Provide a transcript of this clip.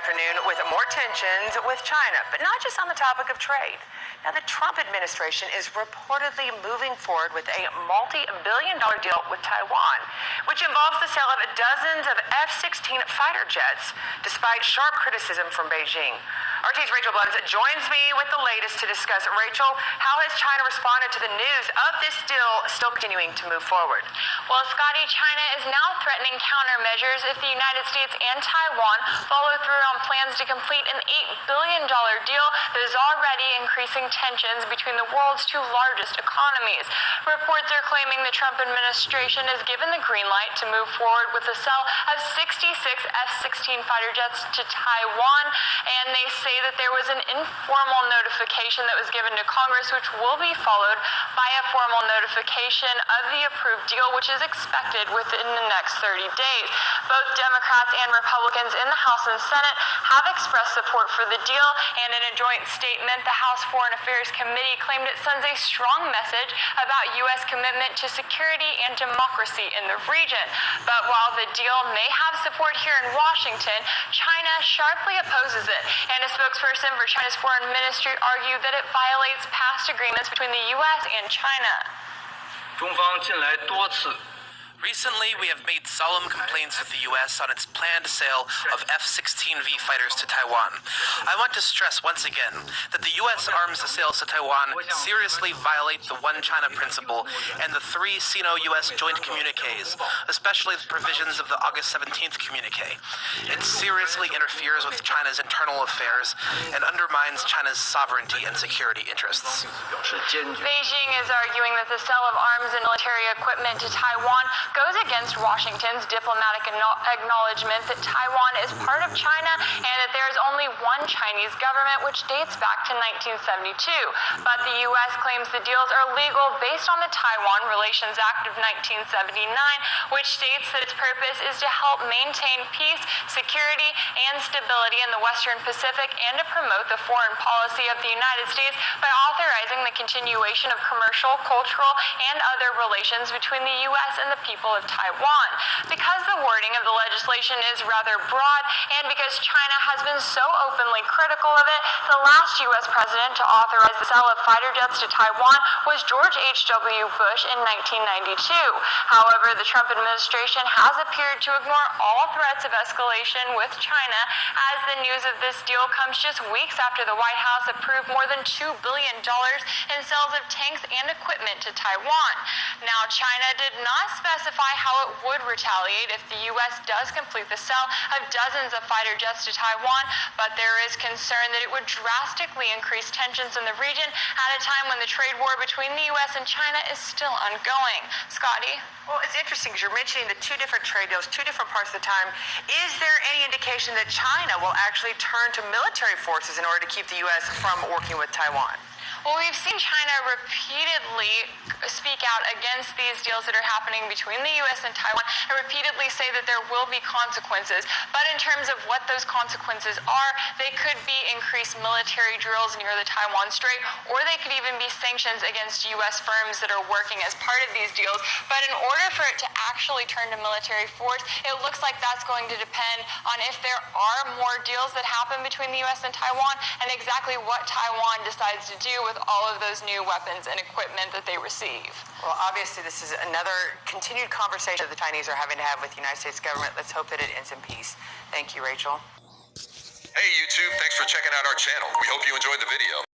afternoon with more tensions with China, but not just on the topic of trade. Now, the Trump administration is reportedly moving forward with a multi-billion-dollar deal with Taiwan, which involves the sale of dozens of F-16 fighter jets, despite sharp criticism from Beijing. RT's Rachel Blums joins me with the latest to discuss. Rachel, how has China responded to the news of this deal still continuing to move forward? Well, Scotty, China is now threatening countermeasures if the United States and Taiwan follow through on plans to complete an $8 billion deal that is already increasing tensions between the world's two largest economies. Reports are claiming the Trump administration has given the green light to move forward with the sale of 66 F-16 fighter jets to Taiwan, and they say that there was an informal notification that was given to Congress, which will be followed by a formal notification of the approved deal, which is expected within the next 30 days. Both Democrats and Republicans in the House and Senate have expressed support for the deal, and in a joint statement, the House Foreign Affairs Committee claimed it sends a strong message about U.S. commitment to security and democracy in the region. But while the deal may have support here in Washington, China sharply opposes it, and a spokesperson for China's foreign ministry argued that it violates past agreements between the U.S. and China. 中方近来多次 Recently, we have made solemn complaints with the U.S. on its planned sale of F-16V fighters to Taiwan. I want to stress once again that the U.S. arms sales to Taiwan seriously violate the One China principle and the three Sino-U.S. joint communiques, especially the provisions of the August 17th communique. It seriously interferes with China's internal affairs and undermines China's sovereignty and security interests. Beijing is arguing that the sale of arms and military equipment to Taiwan goes against Washington's diplomatic acknowledgement that Taiwan is part of China and that there is only one Chinese government, which dates back to 1972. But the U.S. claims the deals are legal based on the Taiwan Relations Act of 1979, which states that its purpose is to help maintain peace, security, and stability in the Western Pacific and to promote the foreign policy of the United States by authorizing the continuation of commercial, cultural, and other relations between the U.S. and the people of Taiwan. Because the wording of the legislation is rather broad, and because China has been so openly critical of it, the last U.S. president to authorize the sale of fighter jets to Taiwan was George H.W. Bush in 1992. However, the Trump administration has appeared to ignore all threats of escalation with China, as the news of this deal comes just weeks after the White House approved more than $2 billion in sales of tanks and equipment to Taiwan. Now, China did not specify how it would retaliate if the U.S. does complete the sale of dozens of fighter jets to Taiwan, but there is concern that it would drastically increase tensions in the region at a time when the trade war between the U.S. and China is still ongoing. Scotty? Well, it's interesting because you're mentioning the two different trade deals, two different parts of the time. Is there any indication that China will actually turn to military forces in order to keep the U.S. from working with Taiwan? Well, we've seen China repeatedly speak out against these deals that are happening between the U.S. and Taiwan and repeatedly say that there will be consequences. But in terms of what those consequences are, they could be increased military drills near the Taiwan Strait, or they could even be sanctions against U.S. firms that are working as part of these deals. But in order for it to actually turn to military force, it looks like that's going to depend on if there are more deals that happen between the U.S. and Taiwan and exactly what Taiwan decides to do with all of those new weapons and equipment that they receive. Well, obviously, this is another continued conversation that the Chinese are having to have with the United States government. Let's hope that it ends in peace. Thank you, Rachel. Hey YouTube, thanks for checking out our channel. We hope you enjoyed the video.